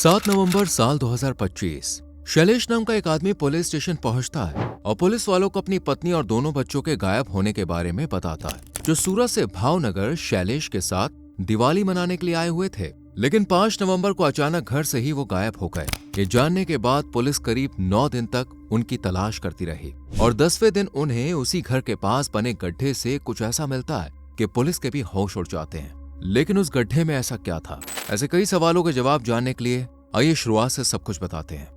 7 नवंबर साल 2025 शैलेश नाम का एक आदमी पुलिस स्टेशन पहुंचता है और पुलिस वालों को अपनी पत्नी और दोनों बच्चों के गायब होने के बारे में बताता है, जो सूरत से भावनगर शैलेश के साथ दिवाली मनाने के लिए आए हुए थे। लेकिन 5 नवंबर को अचानक घर से ही वो गायब हो गए। ये जानने के बाद पुलिस करीब 9 दिन तक उनकी तलाश करती रही और 10वें दिन उन्हें उसी घर के पास बने गड्ढे से कुछ ऐसा मिलता है कि पुलिस के भी होश उड़ जाते हैं। लेकिन उस गड्ढे में ऐसा क्या था? ऐसे कई सवालों के जवाब जानने के लिए आइए शुरुआत से सब कुछ बताते हैं।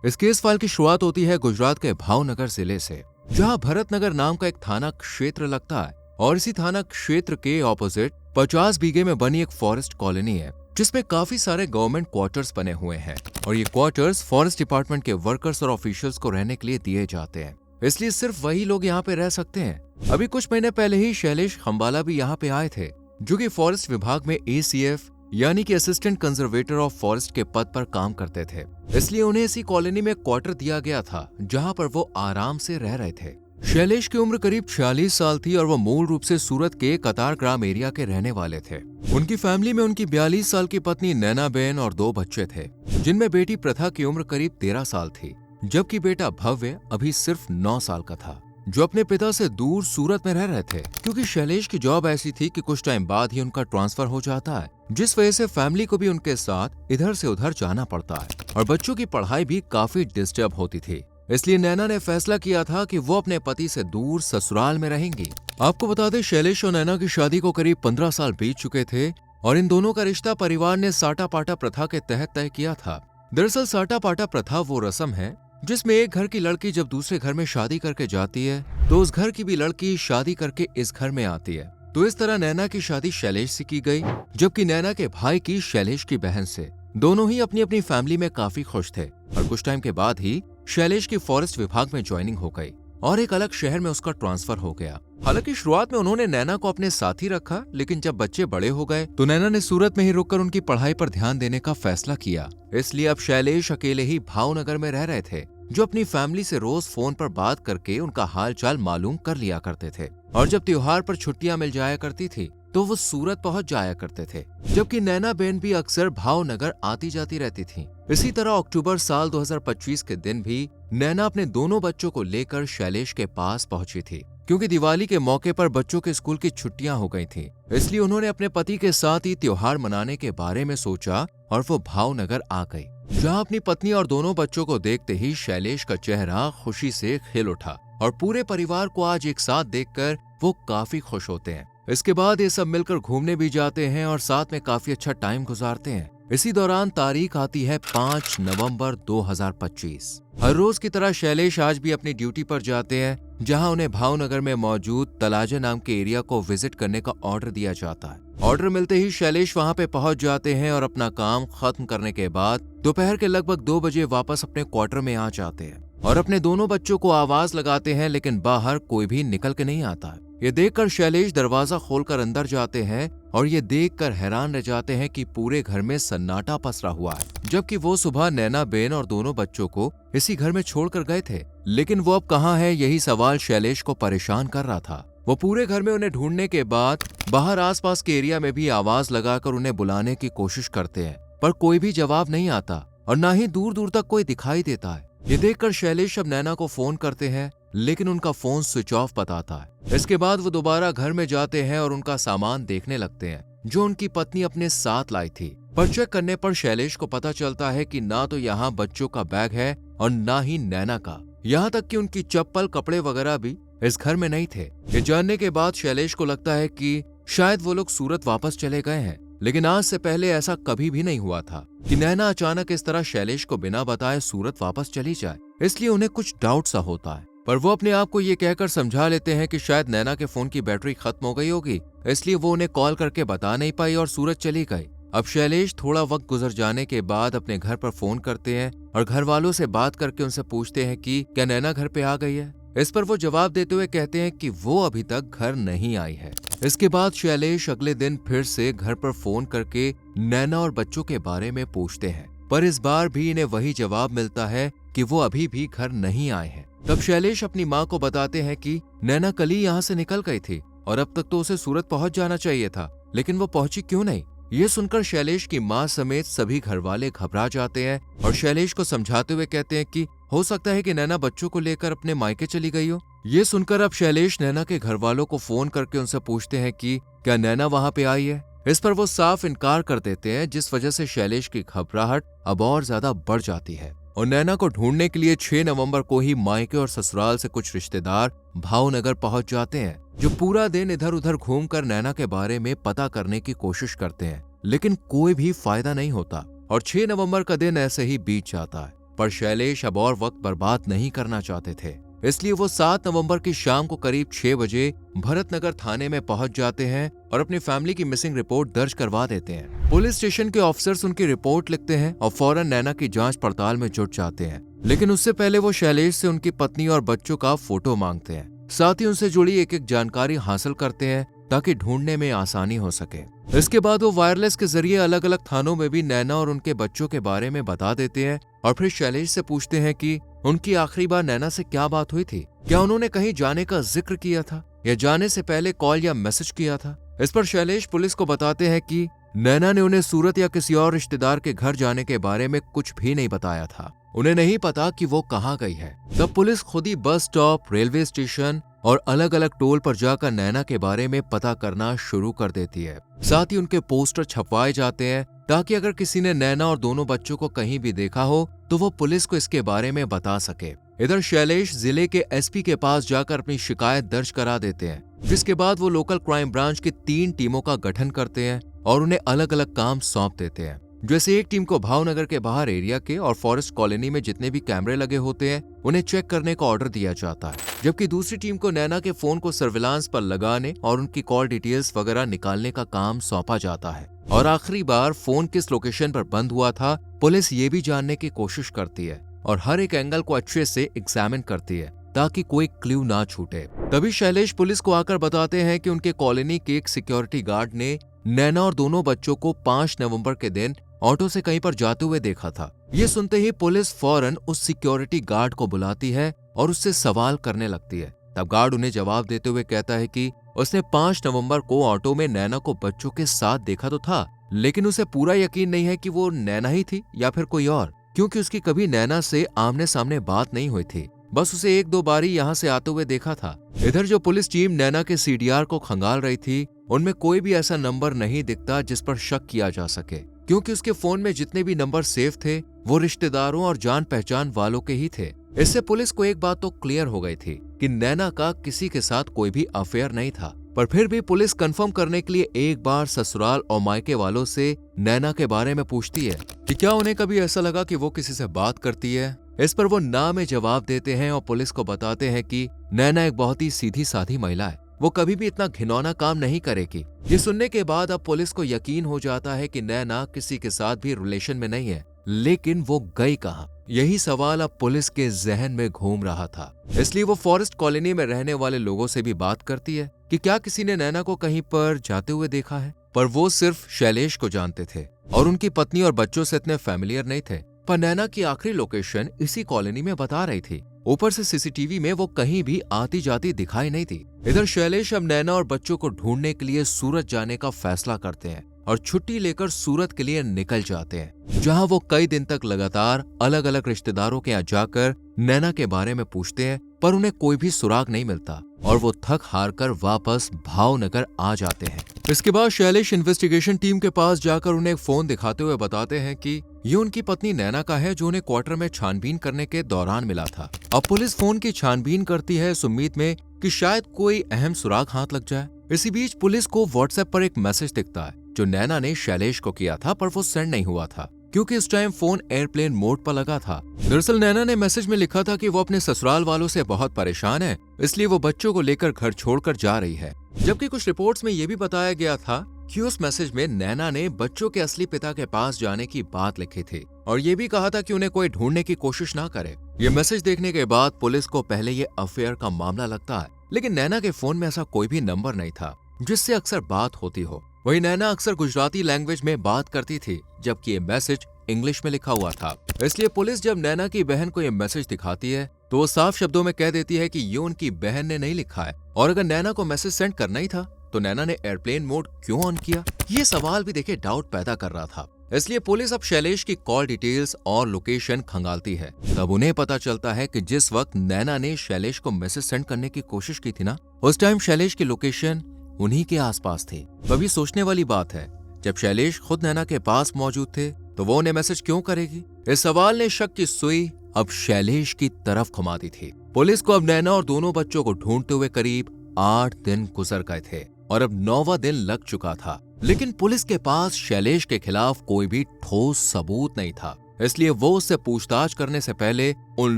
इस केस फाइल की शुरुआत होती है गुजरात के भावनगर जिले से, जहां भरतनगर नाम का एक थाना क्षेत्र लगता है और इसी थाना क्षेत्र के ऑपोजिट 50 बीघे में बनी एक फॉरेस्ट कॉलोनी है, जिसमें काफी सारे गवर्नमेंट क्वार्टर्स बने हुए हैं और ये क्वार्टर्स फॉरेस्ट डिपार्टमेंट के वर्कर्स और ऑफिशियल्स को रहने के लिए दिए जाते हैं, इसलिए सिर्फ वही लोग यहाँ पे रह सकते हैं। अभी कुछ महीने पहले ही शैलेश खंबाला भी यहाँ पे आए थे, जो कि फॉरेस्ट विभाग में ACF यानी कि असिस्टेंट कंजर्वेटर ऑफ फॉरेस्ट के पद पर काम करते थे, इसलिए उन्हें इसी कॉलोनी में क्वार्टर दिया गया था, जहाँ पर वो आराम से रह रहे थे। शैलेश की उम्र करीब 46 साल थी और वो मूल रूप से सूरत के कतारग्राम एरिया के रहने वाले थे। उनकी फैमिली में उनकी 42 साल की पत्नी नैनाबेन और 2 बच्चे थे, जिनमें बेटी प्रथा की उम्र करीब 13 साल थी, जबकि बेटा भव्य अभी सिर्फ 9 साल का था, जो अपने पिता से दूर सूरत में रह रहे थे, क्योंकि शैलेश की जॉब ऐसी थी कि कुछ टाइम बाद ही उनका ट्रांसफर हो जाता है, जिस वजह से फैमिली को भी उनके साथ इधर से उधर जाना पड़ता है और बच्चों की पढ़ाई भी काफी डिस्टर्ब होती थी। इसलिए नैना ने फैसला किया था कि वो अपने पति से दूर ससुराल में रहेंगी। आपको बता दें, शैलेश और नैना की शादी को करीब 15 साल बीत चुके थे और इन दोनों का रिश्ता परिवार ने साटा पाटा प्रथा के तहत तय किया था। दरअसल साटा पाटा प्रथा वो रस्म है जिसमें एक घर की लड़की जब दूसरे घर में शादी करके जाती है तो उस घर की भी लड़की शादी करके इस घर में आती है। तो इस तरह नैना की शादी शैलेश से की गई, जबकि नैना के भाई की शैलेश की बहन से। दोनों ही अपनी अपनी फैमिली में काफी खुश थे और कुछ टाइम के बाद ही शैलेश की फॉरेस्ट विभाग में ज्वाइनिंग हो गई और एक अलग शहर में उसका ट्रांसफर हो गया। हालांकि शुरुआत में उन्होंने नैना को अपने साथ ही रखा, लेकिन जब बच्चे बड़े हो गए तो नैना ने सूरत में ही रुककर उनकी पढ़ाई पर ध्यान देने का फैसला किया। इसलिए अब शैलेश अकेले ही भावनगर में रह रहे थे, जो अपनी फैमिली से रोज फोन पर बात करके उनका हाल चाल मालूम कर लिया करते थे और जब त्योहार पर छुट्टियां मिल जाया करती थी तो वो सूरत पहुंच जाया करते थे, जबकि नैना बहन भी अक्सर भावनगर आती जाती रहती थी। इसी तरह अक्टूबर साल 2025 के दिन भी नैना अपने दोनों बच्चों को लेकर शैलेश के पास पहुंची थी, क्योंकि दिवाली के मौके पर बच्चों के स्कूल की छुट्टियां हो गई थी। इसलिए उन्होंने अपने पति के साथ ही त्योहार मनाने के बारे में सोचा और वो भावनगर आ गई, जहाँ अपनी पत्नी और दोनों बच्चों को देखते ही शैलेश का चेहरा खुशी से खिल उठा और पूरे परिवार को आज एक साथ देखकर वो काफी खुश होते हैं। इसके बाद ये सब मिलकर घूमने भी जाते हैं और साथ में काफी अच्छा टाइम गुजारते हैं। इसी दौरान तारीख आती है 5 नवंबर 2025। हर रोज की तरह शैलेश आज भी अपनी ड्यूटी पर जाते हैं, जहां उन्हें भावनगर में मौजूद तलाजा नाम के एरिया को विजिट करने का ऑर्डर दिया जाता है। ऑर्डर मिलते ही शैलेश वहां पे पहुंच जाते हैं और अपना काम खत्म करने के बाद दोपहर के लगभग 2 बजे वापस अपने क्वार्टर में आ जाते हैं और अपने दोनों बच्चों को आवाज लगाते हैं, लेकिन बाहर कोई भी निकल के नहीं आता है। ये देखकर शैलेश दरवाजा खोलकर अंदर जाते हैं और ये देखकर हैरान रह जाते हैं कि पूरे घर में सन्नाटा पसरा हुआ है, जबकि वो सुबह नैना बेन और दोनों बच्चों को इसी घर में छोड़कर गए थे। लेकिन वो अब कहाँ है, यही सवाल शैलेश को परेशान कर रहा था। वो पूरे घर में उन्हें ढूंढने के बाद बाहर आसपास के एरिया में भी आवाज लगाकर उन्हें बुलाने की कोशिश करते हैं, पर कोई भी जवाब नहीं आता और ना ही दूर दूर तक कोई दिखाई देता है। ये देखकर शैलेश अब नैना को फोन करते हैं, लेकिन उनका फोन स्विच ऑफ बताता है। इसके बाद वो दोबारा घर में जाते हैं और उनका सामान देखने लगते हैं, जो उनकी पत्नी अपने साथ लाई थी। पर चेक करने पर शैलेश को पता चलता है कि ना तो यहाँ बच्चों का बैग है और ना ही नैना का, यहाँ तक कि उनकी चप्पल कपड़े वगैरह भी इस घर में नहीं थे। ये जानने के बाद शैलेश को लगता है कि शायद वो लोग सूरत वापस चले गए हैं, लेकिन आज से पहले ऐसा कभी भी नहीं हुआ था कि नैना अचानक इस तरह शैलेश को बिना बताए सूरत वापस चली जाए। इसलिए उन्हें कुछ डाउट सा होता है, पर वो अपने आप को ये कहकर समझा लेते हैं कि शायद नैना के फोन की बैटरी खत्म हो गई होगी, इसलिए वो उन्हें कॉल करके बता नहीं पाई और सूरत चली गई। अब शैलेश थोड़ा वक्त गुजर जाने के बाद अपने घर पर फोन करते हैं और घर वालों से बात करके उनसे पूछते हैं कि क्या नैना घर पे आ गई है। इस पर वो जवाब देते हुए कहते हैं कि वो अभी तक घर नहीं आई है। इसके बाद शैलेश अगले दिन फिर से घर पर फोन करके नैना और बच्चों के बारे में पूछते हैं, पर इस बार भी इन्हें वही जवाब मिलता है कि वो अभी भी घर नहीं आए हैं। तब शैलेश अपनी माँ को बताते हैं कि नैना कल ही यहाँ से निकल गई थी और अब तक तो उसे सूरत पहुंच जाना चाहिए था, लेकिन वो पहुंची क्यों नहीं। ये सुनकर शैलेश की माँ समेत सभी घर वाले घबरा जाते हैं और शैलेश को समझाते हुए कहते हैं कि हो सकता है कि नैना बच्चों को लेकर अपने मायके चली गई हो। ये सुनकर अब शैलेश नैना के घर वालों को फोन करके उनसे पूछते हैं कि क्या नैना वहां पे आई है। इस पर वो साफ इनकार कर देते हैं, जिस वजह से शैलेश की घबराहट अब और ज्यादा बढ़ जाती है और नैना को ढूंढने के लिए 6 नवंबर को ही मायके और ससुराल से कुछ रिश्तेदार भावनगर पहुंच जाते हैं, जो पूरा दिन इधर उधर घूमकर नैना के बारे में पता करने की कोशिश करते हैं, लेकिन कोई भी फायदा नहीं होता और 6 नवंबर का दिन ऐसे ही बीत जाता है। पर शैलेश अब और वक्त बर्बाद नहीं करना चाहते थे, इसलिए वो 7 नवंबर की शाम को करीब 6 बजे भरतनगर थाने में पहुंच जाते हैं और अपनी फैमिली की मिसिंग रिपोर्ट दर्ज करवा देते हैं। पुलिस स्टेशन के ऑफिसर्स उनकी रिपोर्ट लिखते हैं और फौरन नैना की जांच पड़ताल में जुट जाते हैं, लेकिन उससे पहले वो शैलेश से उनकी पत्नी और बच्चों का फोटो मांगते हैं, साथ ही उनसे जुड़ी एक एक जानकारी हासिल करते हैं ताकि ढूंढने में आसानी हो सके। इसके बाद वो वायरलेस के जरिए अलग अलग थानों में भी नैना और उनके बच्चों के बारे में बता देते हैं और फिर शैलेश से पूछते हैं कि उनकी आखिरी बार नैना से क्या बात हुई थी, क्या उन्होंने कहीं जाने का जिक्र किया था या जाने से पहले कॉल या मैसेज किया था। इस पर शैलेश पुलिस को बताते हैं कि नैना ने उन्हें सूरत या किसी और रिश्तेदार के घर जाने के बारे में कुछ भी नहीं बताया था, उन्हें नहीं पता कि वो कहाँ गई है। तब पुलिस खुद ही बस स्टॉप, रेलवे स्टेशन और अलग अलग टोल पर जाकर नैना के बारे में पता करना शुरू कर देती है। साथ ही उनके पोस्टर छपवाए जाते हैं ताकि अगर किसी ने नैना और दोनों बच्चों को कहीं भी देखा हो तो वो पुलिस को इसके बारे में बता सके। इधर शैलेश जिले के एसपी के पास जाकर अपनी शिकायत दर्ज करा देते हैं, जिसके बाद वो लोकल क्राइम ब्रांच की 3 टीमों का गठन करते हैं और उन्हें अलग अलग काम सौंप देते हैं। जैसे एक टीम को भावनगर के बाहर एरिया के और फॉरेस्ट कॉलोनी में जितने भी कैमरे लगे होते हैं उन्हें चेक करने का ऑर्डर दिया जाता है, जबकि दूसरी टीम को नैना के फोन को सर्विलांस पर लगाने और उनकी कॉल डिटेल्स वगैरह निकालने का काम सौंपा जाता है। और आखिरी बार फोन किस लोकेशन पर बंद हुआ था पुलिस ये भी जानने की कोशिश करती है और हर एक एंगल को अच्छे से एग्जामिन करती है ताकि कोई क्लू ना छूटे। तभी शैलेश पुलिस को आकर बताते हैं कि उनके कॉलोनी के एक सिक्योरिटी गार्ड ने नैना और दोनों बच्चों को 5 नवंबर के दिन ऑटो से कहीं पर जाते हुए देखा था। ये सुनते ही पुलिस फौरन उस सिक्योरिटी गार्ड को बुलाती है और उससे सवाल करने लगती है। तब गार्ड उन्हें जवाब देते हुए कहता है कि उसने 5 नवंबर को ऑटो में नैना को बच्चों के साथ देखा तो था, लेकिन उसे पूरा यकीन नहीं है कि वो नैना ही थी या फिर कोई और, क्योंकि उसकी कभी नैना से आमने सामने बात नहीं हुई थी, बस उसे 1-2 बारी यहाँ से आते हुए देखा था। इधर जो पुलिस टीम नैना के सीडीआर को खंगाल रही थी उनमें कोई भी ऐसा नंबर नहीं दिखता जिस पर शक किया जा सके, क्योंकि उसके फोन में जितने भी नंबर सेव थे वो रिश्तेदारों और जान पहचान वालों के ही थे। इससे पुलिस को एक बात तो क्लियर हो गई थी कि नैना का किसी के साथ कोई भी अफेयर नहीं था, पर फिर भी पुलिस कंफर्म करने के लिए एक बार ससुराल और मायके वालों से नैना के बारे में पूछती है कि क्या उन्हें कभी ऐसा लगा कि वो किसी से बात करती है। इस पर वो ना में जवाब देते हैं और पुलिस को बताते हैं कि नैना एक बहुत ही सीधी साधी महिला है, वो कभी भी इतना घिनौना काम नहीं करेगी। ये सुनने के बाद अब पुलिस को यकीन हो जाता है कि नैना किसी के साथ भी रिलेशन में नहीं है, लेकिन वो गई कहाँ, यही सवाल अब पुलिस के जहन में घूम रहा था। इसलिए वो फॉरेस्ट कॉलोनी में रहने वाले लोगों से भी बात करती है कि क्या किसी ने नैना को कहीं पर जाते हुए देखा है, पर वो सिर्फ शैलेश को जानते थे और उनकी पत्नी और बच्चों से इतने फैमिलियर नहीं थे। पर नैना की आखिरी लोकेशन इसी कॉलोनी में बता रही थी, ऊपर से सीसीटीवी में वो कहीं भी आती जाती दिखाई नहीं थी। इधर शैलेश अब नैना और बच्चों को ढूंढने के लिए सूरत जाने का फैसला करते हैं और छुट्टी लेकर सूरत के लिए निकल जाते हैं, जहां वो कई दिन तक लगातार अलग अलग रिश्तेदारों के यहाँ जाकर नैना के बारे में पूछते हैं, पर उन्हें कोई भी सुराग नहीं मिलता और वो थक हार कर वापस भावनगर आ जाते हैं। इसके बाद शैलेश इन्वेस्टिगेशन टीम के पास जाकर उन्हें एक फोन दिखाते हुए बताते हैं कि ये उनकी पत्नी नैना का है, जो उन्हें क्वार्टर में छानबीन करने के दौरान मिला था। अब पुलिस फोन की छानबीन करती है इस उम्मीद में कि शायद कोई अहम सुराग हाथ लग जाए। इसी बीच पुलिस को व्हाट्सएप पर एक मैसेज दिखता है जो नैना ने शैलेश को किया था, पर वो सेंड नहीं हुआ था क्योंकि इस टाइम फोन एयरप्लेन मोड पर लगा था। दरअसल नैना ने मैसेज में लिखा था कि वो अपने ससुराल वालों से बहुत परेशान है, इसलिए वो बच्चों को लेकर घर छोड़कर जा रही है। जबकि कुछ रिपोर्ट्स में ये भी बताया गया था कि उस मैसेज में नैना ने बच्चों के असली पिता के पास जाने की बात लिखी थी और ये भी कहा था कि उन्हें कोई ढूंढने की कोशिश ना करे। ये मैसेज देखने के बाद पुलिस को पहले ये अफेयर का मामला लगता है, लेकिन नैना के फोन में ऐसा कोई भी नंबर नहीं था जिससे अक्सर बात होती हो। वही नैना अक्सर गुजराती लैंग्वेज में बात करती थी, जबकि ये मैसेज इंग्लिश में लिखा हुआ था। इसलिए पुलिस जब नैना की बहन को ये मैसेज दिखाती है तो वो साफ शब्दों में कह देती है कि ये उनकी बहन ने नहीं लिखा है, और अगर नैना को मैसेज सेंड करना ही था तो नैना ने एयरप्लेन मोड क्यों ऑन किया? ये सवाल भी देखिए डाउट पैदा कर रहा था। इसलिए पुलिस अब शैलेश की कॉल डिटेल्स और लोकेशन खंगालती है। तब उन्हें पता चलता है कि जिस वक्त नैना ने शैलेश को मैसेज सेंड करने की कोशिश की थी ना, उस टाइम शैलेश की लोकेशन उन्हीं के आसपास थी। तभी सोचने वाली बात है, जब शैलेश खुद नैना के पास मौजूद थे तो वो उन्हें मैसेज क्यों करेगी? इस सवाल ने शक की सुई अब शैलेश की तरफ घुमा दी थी। पुलिस को अब नैना और दोनों बच्चों को ढूंढते हुए करीब 8 दिन गुजर गए थे और अब 9वां दिन लग चुका था, लेकिन पुलिस के पास शैलेश के खिलाफ कोई भी ठोस सबूत नहीं था। इसलिए वो उससे पूछताछ करने से पहले उन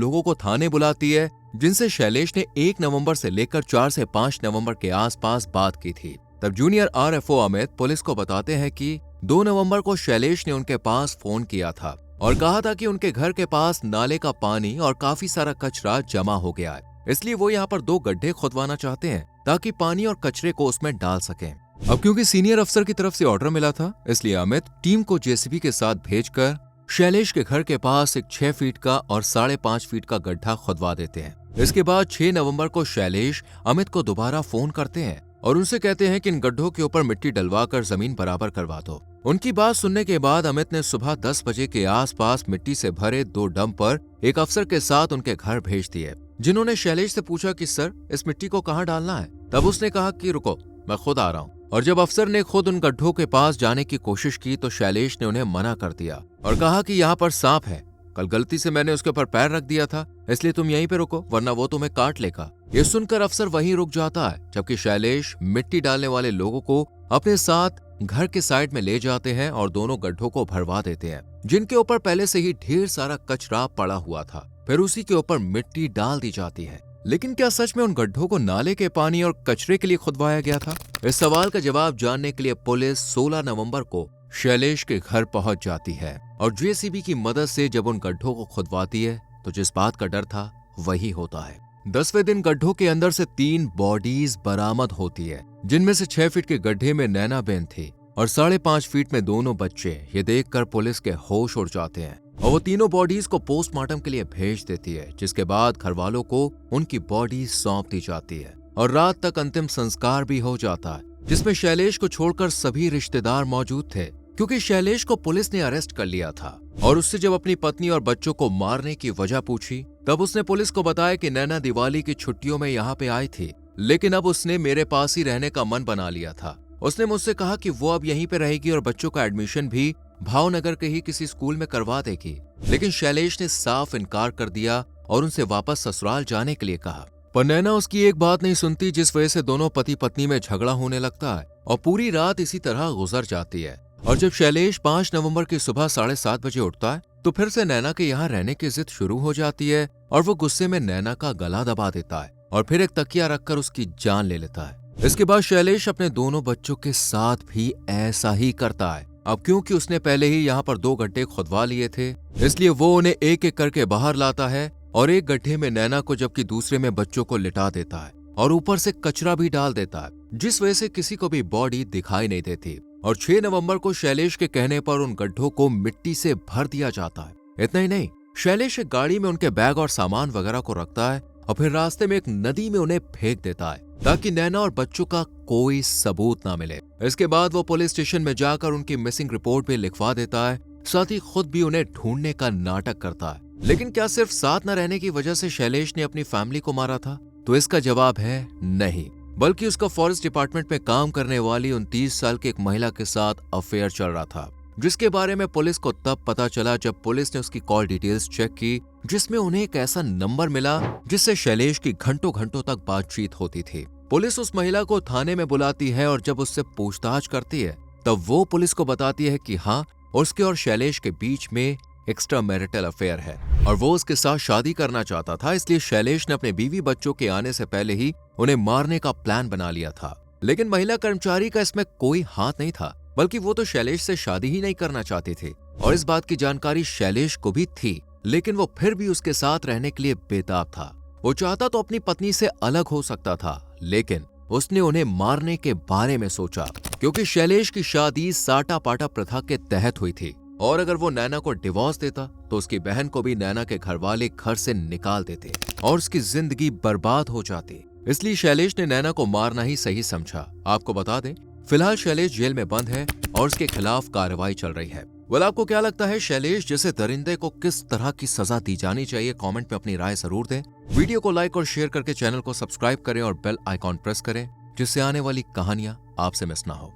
लोगों को थाने बुलाती है जिनसे शैलेश ने 1 नवंबर से लेकर 4 से 5 नवंबर के आसपास बात की थी। तब जूनियर RFO अमित पुलिस को बताते हैं कि 2 नवंबर को शैलेश ने उनके पास फोन किया था और कहा था कि उनके घर के पास नाले का पानी और काफी सारा कचरा जमा हो गया है, इसलिए वो यहाँ पर 2 गड्ढे खुदवाना चाहते हैं ताकि पानी और कचरे को उसमें डाल सकें। अब क्योंकि सीनियर अफसर की तरफ से ऑर्डर मिला था, इसलिए अमित टीम को JCB के साथ भेजकर शैलेश के घर के पास एक 6 फीट का और 5.5 फीट का गड्ढा खुदवा देते हैं। इसके बाद 6 नवंबर को शैलेश अमित को दोबारा फोन करते हैं और उनसे कहते हैं कि इन गड्ढों के ऊपर मिट्टी डलवाकर जमीन बराबर करवा दो। उनकी बात सुनने के बाद अमित ने सुबह 10 बजे के आसपास मिट्टी से भरे 2 डंपर एक अफसर के साथ उनके घर भेज दिए, जिन्होंने शैलेश से पूछा कि सर इस मिट्टी को कहाँ डालना है। तब उसने कहा कि रुको मैं खुद आ रहा हूँ, और जब अफसर ने खुद उन गड्ढों के पास जाने की कोशिश की तो शैलेश ने उन्हें मना कर दिया और कहा कि यहाँ पर सांप है, कल गलती से मैंने उसके ऊपर पैर रख दिया था, इसलिए तुम यहीं पे रुको वरना वो तुम्हें काट लेगा। ये सुनकर अफसर वहीं रुक जाता है, जबकि शैलेश मिट्टी डालने वाले लोगों को अपने साथ घर के साइड में ले जाते हैं और दोनों गड्ढों को भरवा देते हैं, जिनके ऊपर पहले से ही ढेर सारा कचरा पड़ा हुआ था। फिर उसी के ऊपर मिट्टी डाल दी जाती है। लेकिन क्या सच में उन गड्ढों को नाले के पानी और कचरे के लिए खुदवाया गया था? इस सवाल का जवाब जानने के लिए पुलिस 16 नवंबर को शैलेश के घर पहुंच जाती है और JCB की मदद से जब उन गड्ढों को खुदवाती है तो जिस बात का डर था वही होता है। 10वें दिन गड्ढों के अंदर से 3 बॉडीज बरामद होती है, जिनमें से 6 फीट के गड्ढे में नैना बहन थी और 5.5 फीट में दोनों बच्चे। ये देखकर पुलिस के होश उड़ जाते हैं और वो तीनों बॉडीज को पोस्टमार्टम के लिए भेज देती है, जिसके बाद घर वालों को उनकी बॉडी सौंप दी जाती है और रात तक अंतिम संस्कार भी हो जाता है, जिसमें शैलेश को छोड़कर सभी रिश्तेदार मौजूद थे, क्योंकि शैलेश को पुलिस ने अरेस्ट कर लिया था। और उससे जब अपनी पत्नी और बच्चों को मारने की वजह पूछी तब उसने पुलिस को बताया कि नैना दिवाली की छुट्टियों में यहाँ पे आई थी, लेकिन अब उसने मेरे पास ही रहने का मन बना लिया था। उसने मुझसे कहा कि वो अब यहीं पे रहेगी और बच्चों का एडमिशन भी भावनगर के ही किसी स्कूल में करवा देगी, लेकिन शैलेश ने साफ इनकार कर दिया और उनसे वापस ससुराल जाने के लिए कहा। पर नैना उसकी एक बात नहीं सुनती, जिस वजह से दोनों पति पत्नी में झगड़ा होने लगता है और पूरी रात इसी तरह गुजर जाती है। और जब शैलेश 5 नवंबर की सुबह 7:30 बजे उठता है तो फिर से नैना के यहाँ रहने की जिद शुरू हो जाती है और वो गुस्से में नैना का गला दबा देता है और फिर एक तकिया रखकर उसकी जान ले लेता है। इसके बाद शैलेश अपने दोनों बच्चों के साथ भी ऐसा ही करता है। अब क्योंकि उसने पहले ही यहाँ पर 2 गड्ढे खुदवा लिए थे, इसलिए वो उन्हें एक एक करके बाहर लाता है और एक गड्ढे में नैना को जबकि दूसरे में बच्चों को लिटा देता है और ऊपर से कचरा भी डाल देता है, जिस वजह से किसी को भी बॉडी दिखाई नहीं देती। और 6 नवंबर को शैलेश के कहने पर उन गड्ढों को मिट्टी से भर दिया जाता है। इतना ही नहीं, शैलेश एक गाड़ी में उनके बैग और सामान वगैरह को रखता है और फिर रास्ते में एक नदी में उन्हें फेंक देता है ताकि नैना और बच्चों का कोई सबूत ना मिले। इसके बाद वो पुलिस स्टेशन में जाकर उनकी मिसिंग रिपोर्ट भी लिखवा देता है, साथ ही खुद भी उन्हें ढूंढने का नाटक करता है। लेकिन क्या सिर्फ साथ न रहने की वजह से शैलेश ने अपनी फैमिली को मारा था? तो इसका जवाब है नहीं, बल्कि उसका फॉरेस्ट डिपार्टमेंट में काम करने वाली 29 साल की एक महिला के साथ अफेयर चल रहा था, जिसके बारे में पुलिस को तब पता चला जब पुलिस ने उसकी कॉल डिटेल्स चेक की, जिसमें उन्हें एक ऐसा नंबर मिला जिससे शैलेश की घंटों घंटों तक बातचीत होती थी। पुलिस उस महिला को थाने में बुलाती है और जब उससे पूछताछ करती है तब वो पुलिस को बताती है कि हाँ, उसके और शैलेश के बीच में एक्स्ट्रा मैरिटल अफेयर है और वो उसके साथ शादी करना चाहता था, इसलिए शैलेश ने अपने बीवी बच्चों के आने से पहले ही उन्हें मारने का प्लान बना लिया था। लेकिन महिला कर्मचारी का इसमें कोई हाथ नहीं था, बल्कि वो तो शैलेश से शादी ही नहीं करना चाहती थी और इस बात की जानकारी शैलेश को भी थी, लेकिन वो फिर भी उसके साथ रहने के लिए बेताब था। वो चाहता तो अपनी पत्नी से अलग हो सकता था, लेकिन उसने उन्हें मारने के बारे में सोचा, क्योंकि शैलेश की शादी साटा पाटा प्रथा के तहत हुई थी और अगर वो नैना को डिवोर्स देता तो उसकी बहन को भी नैना के घर वाले घर से निकाल देते और उसकी जिंदगी बर्बाद हो जाती। इसलिए शैलेश ने नैना को मारना ही सही समझा। आपको बता दें, फिलहाल शैलेश जेल में बंद है और उसके खिलाफ कार्रवाई चल रही है। वेल, आपको क्या लगता है शैलेश जैसे दरिंदे को किस तरह की सजा दी जानी चाहिए? कमेंट में अपनी राय जरूर दें। वीडियो को लाइक और शेयर करके चैनल को सब्सक्राइब करें और बेल आइकॉन प्रेस करें, जिससे आने वाली कहानियां आपसे मिस ना हो।